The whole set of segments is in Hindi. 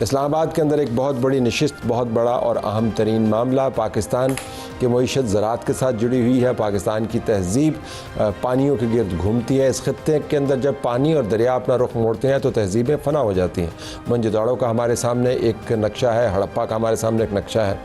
इस्लामाबाद के अंदर एक बहुत बड़ी नशिस्त, बहुत बड़ा और अहम तरीन मामला पाकिस्तान की मईशत ज़राअत के साथ जुड़ी हुई है। पाकिस्तान की तहज़ीब पानियों के गिर्द घूमती है। इस खत्ते के अंदर जब पानी और दरिया अपना रुख मोड़ते हैं तो तहज़ीबें फ़ना हो जाती हैं। मोहनजोदड़ो का हमारे सामने एक नक्शा है, हड़प्पा का हमारे सामने एक नक्शा है।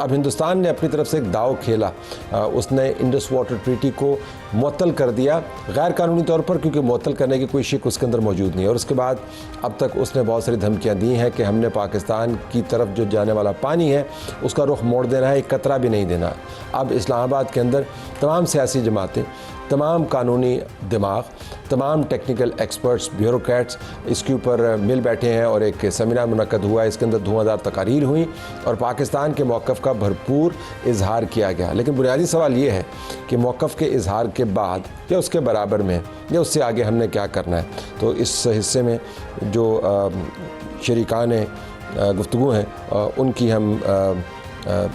अब हिंदुस्तान ने अपनी तरफ से एक दाव खेला, उसने इंडस वाटर ट्रीटी को मुअत्तल कर दिया गैर कानूनी तौर पर, क्योंकि मुअत्तल करने की कोई शिक उसके अंदर मौजूद नहीं है। और उसके बाद अब तक उसने बहुत सारी धमकियाँ दी हैं कि हमने पाकिस्तान की तरफ जो जाने वाला पानी है उसका रुख मोड़ देना है, एक कतरा भी नहीं देना। अब इस्लामाबाद के अंदर तमाम सियासी जमातें, तमाम कानूनी दिमाग, तमाम टेक्निकल एक्सपर्ट्स, ब्यूरोक्रेट्स इसके ऊपर मिल बैठे हैं और एक सेमिनार मुनक्कद हुआ। इसके अंदर धुआंधार तकारीर हुई और पाकिस्तान के मौक़िफ़ का भरपूर इजहार किया गया। लेकिन बुनियादी सवाल ये है कि मौक़िफ़ के इजहार के बाद या उसके बराबर में या उससे आगे हमने क्या करना है। तो इस हिस्से में जो शरीकान गुफ्तगू हैं उनकी हम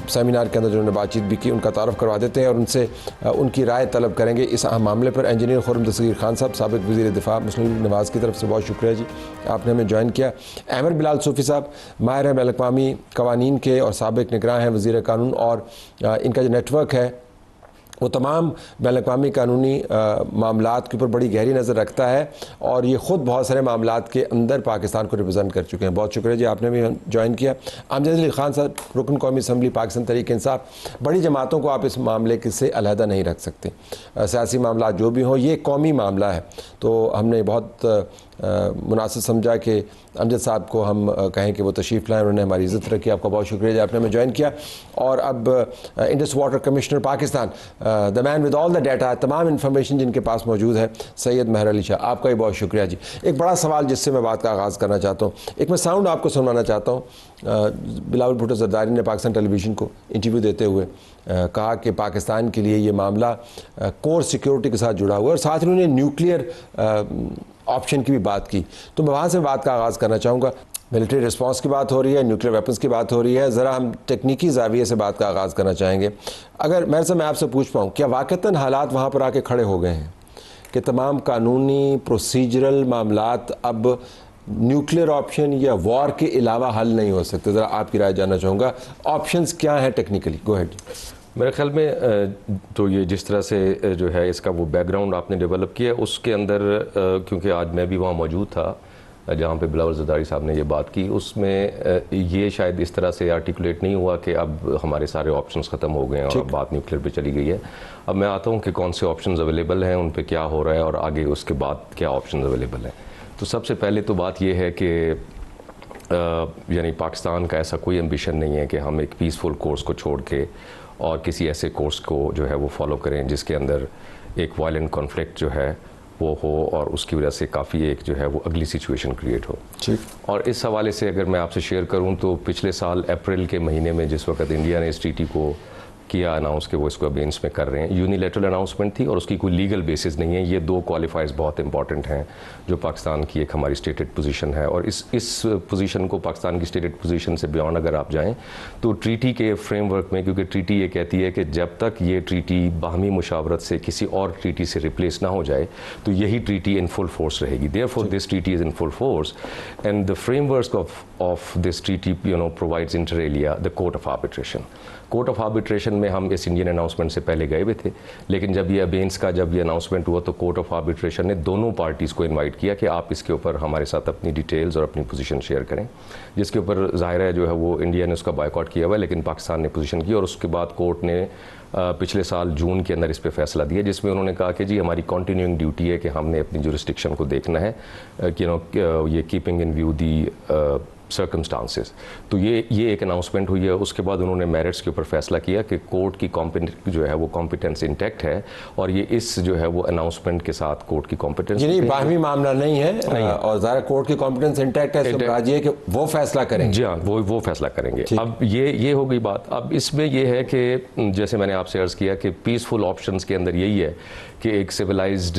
सेमिनार के अंदर जिन्होंने बातचीत भी की उनका तारुफ करवा देते हैं और उनसे उनकी राय तलब करेंगे इस अहम मामले पर। इंजीनियर खुर्रम दस्तगीर खान साहब, साबिक़ वज़ीर दिफा, मुस्लिम लीग नवाज़ की तरफ से बहुत शुक्रिया जी, आपने हमें ज्वाइन किया। अहमद बिलाल सूफ़ी साहब, माहिर हैं बैनुल-अक़वामी क़वानीन के और साबिक़ निगरान हैं वज़ीर कानून, और इनका जो नेटवर्क है वो तमाम बैनुल-अक़वामी कानूनी मामलात के ऊपर बड़ी गहरी नज़र रखता है और ये ख़ुद बहुत सारे मामलात के अंदर पाकिस्तान को रिप्रेजेंट कर चुके हैं। बहुत शुक्रिया जी, आपने भी ज्वाइन किया। अमजद अली ख़ान साहब, रुकन कौमी असम्बली पाकिस्तान तहरीक इंसाफ। बड़ी जमातों को आप इस मामले से अलहदा नहीं रख सकते, सियासी मामला जो भी हों, ये कौमी मामला है। तो हमने बहुत मुनासिब समझा कि अमजद साहब को हम कहें कि वो तशरीफ़ लाएँ, उन्होंने हमारी इज़्ज़त रखी। आपका बहुत शुक्रिया जी, आपने हमें ज्वाइन किया। और अब Indus water commissioner Pakistan, the man with all the data, तमाम इन्फॉर्मेशन जिनके पास मौजूद है, सैयद महर अली शाह, आपका भी बहुत शुक्रिया जी। एक बड़ा सवाल जिससे मैं बात का आगाज़ करना चाहता हूँ, एक मैं साउंड आपको सुनवाना चाहता हूँ। बिलावल भुट्टो ज़रदारी ने पाकिस्तान टेलीविज़न को इंटरव्यू देते हुए कहा कि पाकिस्तान के लिए ये मामला कोर सिक्योरिटी के साथ जुड़ा हुआ है और साथ ही उन्होंने न्यूक्लियर ऑप्शन की भी बात की। तो मैं वहाँ से बात का आगाज़ करना चाहूँगा। मिलिट्री रिस्पांस की बात हो रही है, न्यूक्लियर वेपन्स की बात हो रही है, ज़रा हम टेक्निकी ज़ाविये से बात का आगाज़ करना चाहेंगे। अगर मेरे से मैं आपसे पूछ पाऊँ, क्या वाक़तन हालात वहाँ पर आके खड़े हो गए हैं कि तमाम कानूनी प्रोसीजरल मामलात अब न्यूक्लियर ऑप्शन या वॉर के अलावा हल नहीं हो सकते? ज़रा आपकी राय जानना चाहूँगा, ऑप्शंस क्या हैं टेक्निकली? Go ahead. मेरे ख्याल में तो ये जिस तरह से जो है इसका वो बैकग्राउंड आपने डेवलप किया उसके अंदर, क्योंकि आज मैं भी वहाँ मौजूद था जहाँ पे बिलावल ज़रदारी साहब ने ये बात की, उसमें ये शायद इस तरह से आर्टिकुलेट नहीं हुआ कि अब हमारे सारे ऑप्शंस ख़त्म हो गए हैं और अब बात न्यूक्लियर पे चली गई है। अब मैं आता हूँ कि कौन से ऑप्शंस अवेलेबल हैं, उन पे क्या हो रहा है और आगे उसके बाद क्या ऑप्शंस अवेलेबल हैं। तो सबसे पहले तो बात ये है कि यानी पाकिस्तान का ऐसा कोई एम्बिशन नहीं है कि हम एक पीसफुल कोर्स को छोड़ के और किसी ऐसे कोर्स को जो है वो फॉलो करें जिसके अंदर एक वायलेंट कॉन्फ्लिक्ट जो है वो हो और उसकी वजह से काफ़ी एक जो है वो अगली सिचुएशन क्रिएट हो। ठीक। और इस हवाले से अगर मैं आपसे शेयर करूं तो पिछले साल अप्रैल के महीने में जिस वक्त इंडिया ने इस ट्रीटी को किया अनाउंस कि वो इसको अगेंस्ट में कर रहे हैं, यूनिलैटरल अनाउंसमेंट थी और उसकी कोई लीगल बेसिस नहीं है। ये दो क्वालिफायर्स बहुत इंपॉर्टेंट हैं जो पाकिस्तान की एक हमारी स्टेटेड पोजीशन है। और इस पोजीशन को, पाकिस्तान की स्टेटेड पोजीशन से बियॉन्ड अगर आप जाएं तो ट्रीटी के फ्रेमवर्क में, क्योंकि ट्रीटी ये कहती है कि जब तक ये ट्रीटी बाहमी मुशावरत से किसी और ट्रीटी से रिप्लेस ना हो जाए तो यही ट्रीटी इन फुल फोर्स रहेगी। Therefore this treaty is in full force and the framework of this treaty provides inter alia the court of arbitration. Court of arbitration में हम इस इंडियन अनाउंसमेंट से पहले गए हुए थे, लेकिन जब ये अबेंस का जब ये अनाउंसमेंट हुआ तो कोर्ट ऑफ आर्बिट्रेशन ने दोनों पार्टीज़ को इनवाइट किया कि आप इसके ऊपर हमारे साथ अपनी डिटेल्स और अपनी पोजीशन शेयर करें, जिसके ऊपर ज़ाहिर है जो है वो इंडिया ने उसका बायकॉट किया हुआ है, लेकिन पाकिस्तान ने पोजीशन की। और उसके बाद कोर्ट ने पिछले साल जून के अंदर इस पर फैसला दिया जिसमें उन्होंने कहा कि जी हमारी कंटिन्यूइंग ड्यूटी है कि हमने अपनी जुरिस्डिक्शन को देखना है कि ये keeping in view the circumstances. तो ये एक अनाउंसमेंट हुई है। उसके बाद उन्होंने मेरिट्स के ऊपर फैसला किया कि कोर्ट की जो है वो कॉम्पिटेंस इंटैक्ट है और ये इस जो है वो अनाउंसमेंट के साथ कोर्ट की कॉम्पिटेंस बाहमी मामला नहीं है और ज़ाहिर कोर्ट की कॉम्पिटेंस इंटैक्ट है, कि वो फैसला करेंगे। जी हाँ, वो फैसला करेंगे। अब ये हो गई बात। अब इसमें ये है कि जैसे मैंने आपसे अर्ज़ किया कि पीसफुल ऑप्शंस के अंदर यही है कि एक सिविलाइज्ड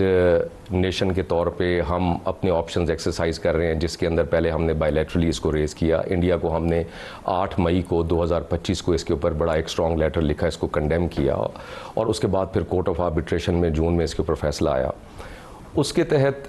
नेशन के तौर पे हम अपने ऑप्शंस एक्सरसाइज कर रहे हैं, जिसके अंदर पहले हमने बायलैटरली इसको रेज़ किया। इंडिया को हमने 8 मई को 2025 को इसके ऊपर बड़ा एक स्ट्रॉन्ग लेटर लिखा, इसको कंडेम किया और उसके बाद फिर कोर्ट ऑफ आर्बिट्रेशन में जून में इसके ऊपर फैसला आया। उसके तहत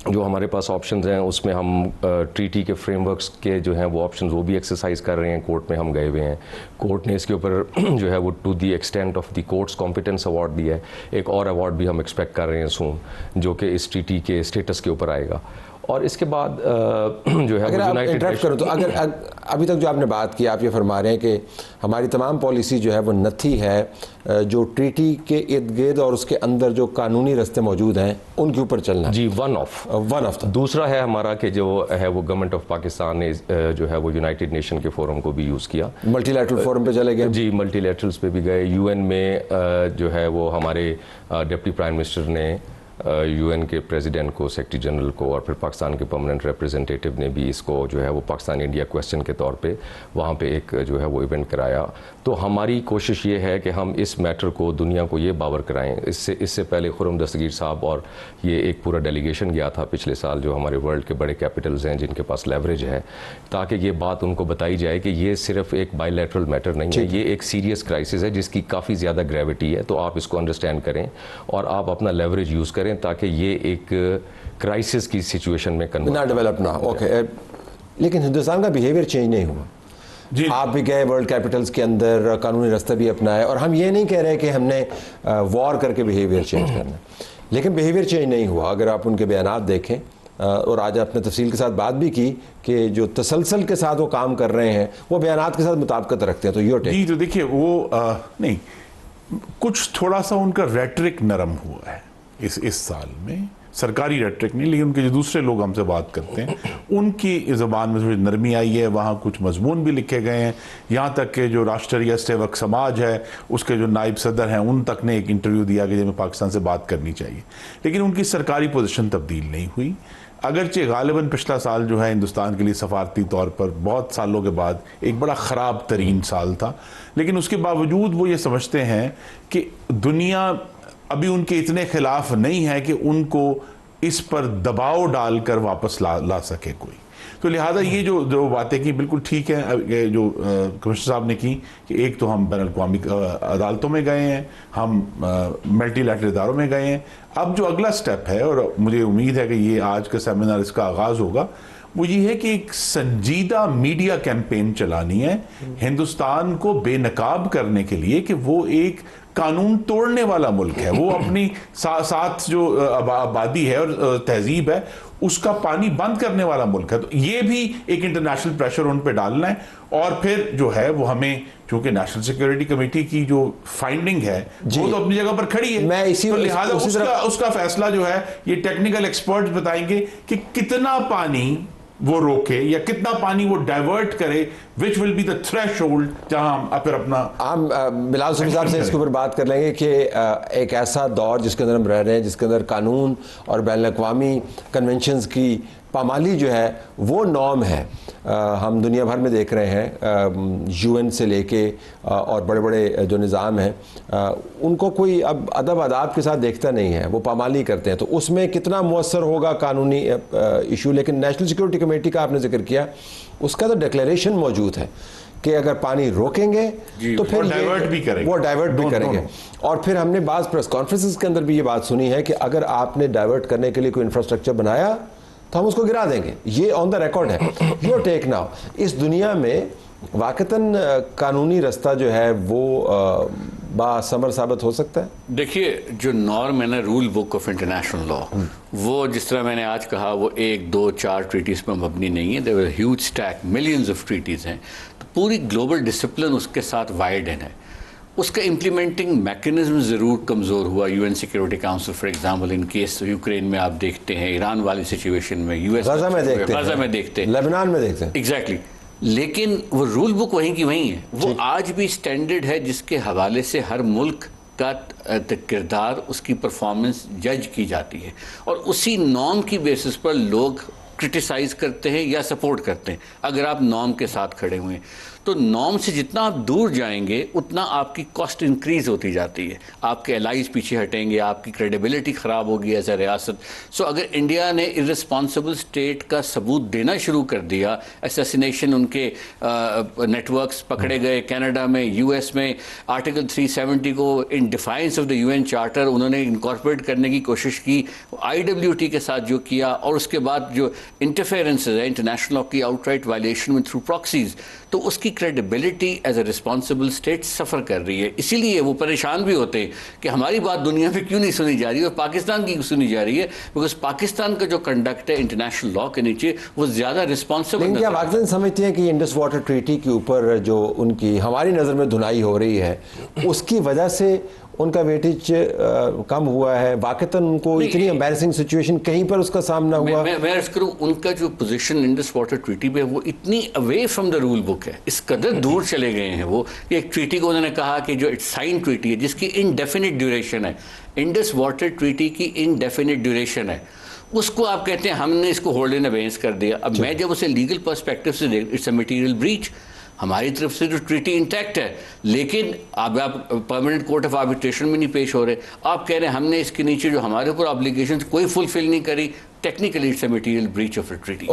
जो हमारे पास ऑप्शंस हैं उसमें हम ट्रीटी के फ्रेमवर्क्स के जो हैं वो ऑप्शंस वो भी एक्सरसाइज कर रहे हैं। कोर्ट में हम गए हुए हैं, कोर्ट ने इसके ऊपर जो है वो to the extent of the court's competence award दिया है। एक और अवार्ड भी हम एक्सपेक्ट कर रहे हैं सून, जो कि इस ट्रीटी के स्टेटस के ऊपर आएगा। और इसके बाद जो है अगर आप इंटरप्ट करो तो अगर अभी तक जो आपने बात की, आप ये फरमा रहे हैं कि हमारी तमाम पॉलिसी जो है वो नथी है जो ट्रीटी के इर्द गिर्द और उसके अंदर जो कानूनी रास्ते मौजूद हैं उनके ऊपर चलना जी, वन ऑफ दूसरा है हमारा कि जो है वो गवर्नमेंट ऑफ पाकिस्तान ने जो है वो यूनाइटेड नेशन के फोरम को भी यूज़ किया, मल्टीलैटरल फोरम पे चले गए जी, मल्टीलैटरल्स पे भी गए। यूएन में जो है वो हमारे डिप्टी प्राइम मिनिस्टर ने यूएन के प्रेसिडेंट को, सेक्रेटरी जनरल को और फिर पाकिस्तान के परमानेंट रिप्रेजेंटेटिव ने भी इसको जो है वो पाकिस्तान इंडिया क्वेश्चन के तौर पे वहाँ पे एक जो है वो इवेंट कराया। तो हमारी कोशिश ये है कि हम इस मैटर को दुनिया को ये बावर कराएं। इससे पहले खुर्रम दस्तगीर साहब और ये एक पूरा डेलीगेशन गया था पिछले साल, जो हमारे वर्ल्ड के बड़े कैपिटल्स हैं जिनके पास लेवरेज है, ताकि ये बात उनको बताई जाए कि ये सिर्फ एक बायलैटरल मैटर नहीं है, ये एक सीरियस क्राइसिस है जिसकी काफ़ी ज़्यादा ग्रेविटी है। तो आप इसको अंडरस्टैंड करें और आप अपना लेवरेज यूज़ करें ताकि ये एक क्राइसिस की सिचुएशन में ना डेवलप ना। ओके, लेकिन हिंदुस्तान का बिहेवियर चेंज नहीं हुआ जी। आप भी गए वर्ल्ड कैपिटल्स के अंदर, कानूनी रास्ता भी अपनाए, और हम ये नहीं कह रहे कि हमने वॉर करके बिहेवियर चेंज करना, लेकिन बिहेवियर चेंज नहीं हुआ। अगर आप उनके बयानात देखें, और आज आपने तफसील के साथ बात भी की कि जो तसलसल के साथ वो काम कर रहे हैं वो बयानात के साथ मुताबिकत रखते हैं, तो यो जी, तो देखिए वो नहीं, कुछ थोड़ा सा उनका रेटरिक नरम हुआ है इस साल में, सरकारी रेटरिक नहीं, लेकिन उनके जो दूसरे लोग हमसे बात करते हैं उनकी ज़बान में थोड़ी नरमी आई है। वहाँ कुछ मजमून भी लिखे गए हैं, यहाँ तक कि जो राष्ट्रीय सेवक समाज है उसके जो नायब सदर हैं उन तक ने एक इंटरव्यू दिया कि जिनमें पाकिस्तान से बात करनी चाहिए, लेकिन उनकी सरकारी पोजीशन तब्दील नहीं हुई। अगरचे गालिबन पिछला साल जो है हिंदुस्तान के लिए सफारती तौर पर बहुत सालों के बाद एक बड़ा ख़राब तरीन साल था, लेकिन उसके बावजूद वो ये समझते हैं कि दुनिया अभी उनके इतने खिलाफ नहीं है कि उनको इस पर दबाव डालकर वापस ला सके कोई। तो लिहाजा ये जो बातें की बिल्कुल ठीक है जो कमिश्नर साहब ने की कि एक तो हम बैनुल-अक़वामी अदालतों में गए हैं, हम मल्टीलैटरल इदारों में गए हैं। अब जो अगला स्टेप है, और मुझे उम्मीद है कि ये आज का सेमिनार इसका आगाज़ होगा, वो ये है कि एक संजीदा मीडिया कैंपेन चलानी है हिंदुस्तान को बेनकाब करने के लिए कि वो एक कानून तोड़ने वाला मुल्क है, वो अपनी साथ जो आबादी है और तहजीब है उसका पानी बंद करने वाला मुल्क है। तो ये भी एक इंटरनेशनल प्रेशर उन पे डालना है, और फिर जो है वो हमें, चूंकि नेशनल सिक्योरिटी कमेटी की जो फाइंडिंग है वो तो अपनी जगह पर खड़ी है, मैं इसी तो लिहाजा उसका फैसला जो है ये टेक्निकल एक्सपर्ट्स बताएंगे कि कितना पानी वो रोके या कितना पानी वो डाइवर्ट करे, which will be the threshold जहां हम फिर अपना। हम बिलाल सुमी साहब से इसके ऊपर बात कर लेंगे कि एक ऐसा दौर जिसके अंदर हम रह रहे हैं, जिसके अंदर कानून और बैनुल-अक़वामी कन्वेंशंस की पामाली जो है वो नॉर्म है। हम दुनिया भर में देख रहे हैं, यूएन से लेके और बड़े बड़े जो निज़ाम हैं उनको कोई अब अदब आदाब के साथ देखता नहीं है, वो पामाली करते हैं। तो उसमें कितना मुअस्सर होगा कानूनी इशू। लेकिन नेशनल सिक्योरिटी कमेटी का आपने जिक्र किया, उसका तो डिक्लेरेशन मौजूद है कि अगर पानी रोकेंगे तो फिर वो डाइवर्ट भी करेंगे। और फिर हमने बाज़ प्रेस कॉन्फ्रेंसेस के अंदर भी ये बात सुनी है कि अगर आपने डाइवर्ट करने के लिए कोई इंफ्रास्ट्रक्चर बनाया तो हम उसको गिरा देंगे। ये ऑन द रिकॉर्ड है। योर टेक नाउ, इस दुनिया में वाकतन कानूनी रास्ता जो है वो बासमर साबित हो सकता है? देखिए, जो नॉर्म है ना, rule book of international law, वो जिस तरह मैंने आज कहा वो 1, 2, 4 ट्रीटीज़ पर मबनी नहीं है। There huge stack, millions of treaties हैं। तो पूरी ग्लोबल डिसिप्लिन उसके साथ वाइड है। उसका इम्प्लीमेंटिंग मैकेनिज्म ज़रूर कमज़ोर हुआ। UN security council for example, in case Ukraine में आप देखते हैं, ईरान वाली सिचुएशन में, यूएस गाज़ा में देखते हैं, लेबनान में देखते हैं, एग्जैक्टली। लेकिन वो रूल बुक वहीं की वहीं है। वो आज भी स्टैंडर्ड है जिसके हवाले से हर मुल्क का किरदार, उसकी परफॉर्मेंस जज की जाती है, और उसी नॉर्म की बेसिस पर लोग क्रिटिसाइज करते हैं या सपोर्ट करते हैं, अगर आप नॉर्म के साथ खड़े हुए हैं। तो नॉर्म से जितना आप दूर जाएंगे उतना आपकी कॉस्ट इंक्रीज होती जाती है, आपके एलाइज पीछे हटेंगे, आपकी क्रेडिबिलिटी ख़राब होगी एज ए रियासत। सो अगर इंडिया ने इर्रेस्पॉन्सिबल स्टेट का सबूत देना शुरू कर दिया, असैसिनेशन उनके नेटवर्क्स पकड़े गए कनाडा में, यूएस में, आर्टिकल 370 को in defiance of the UN charter उन्होंने इनकॉर्पोरेट करने की कोशिश की, आईडब्ल्यूटी के साथ जो किया, और उसके बाद जो इंटरफेरेंसेस है इंटरनेशनल लॉ की आउटराइट वायलेशन में थ्रू प्रॉक्सीज, तो उसकी credibility as a responsible state suffer कर रही है। इसीलिए वो परेशान भी होते हैं कि हमारी बात दुनिया में क्यों नहीं सुनी जा रही है और पाकिस्तान की क्यों सुनी जा रही है, बिकॉज पाकिस्तान का जो कंडक्ट है इंटरनेशनल लॉ के नीचे वो ज़्यादा रिस्पॉन्सिबल। लेकिन क्या पाकिस्तान समझते हैं कि इंडस वाटर ट्रीटी के ऊपर जो उनकी हमारी नज़र में धुनाई हो रही है उसकी वजह से उनका वेटेज कम हुआ है? वाकई उनको इतनी एम्बैरेसिंग सिचुएशन कहीं पर उसका सामना हुआ? मैं अर्ज करूं, उनका जो पोजीशन इंडस वाटर ट्रीटी पे वो इतनी away from the rule book है, इस कदर दूर चले गए हैं वो। एक ट्रीटी को उन्होंने कहा कि जो साइन ट्रीटी है जिसकी इनडेफिनिट ड्यूरेशन है, इंडस वाटर ट्रीटी की इनडेफिनिट ड्यूरेशन है, उसको आप कहते हैं हमने इसको होल्ड इन अबेंस कर दिया। अब मैं जब उसे लीगल पर्सपेक्टिव से देख, इट्स अ मटीरियल ब्रीच। हमारी तरफ से जो ट्रीटी इंटैक्ट है, लेकिन अब आप परमानेंट कोर्ट ऑफ आर्बिट्रेशन में नहीं पेश हो रहे, आप कह रहे हैं हमने इसके नीचे जो हमारे ऊपर ऑब्लिगेशन कोई फुलफिल नहीं करी, technically it's a material breach of the treaty.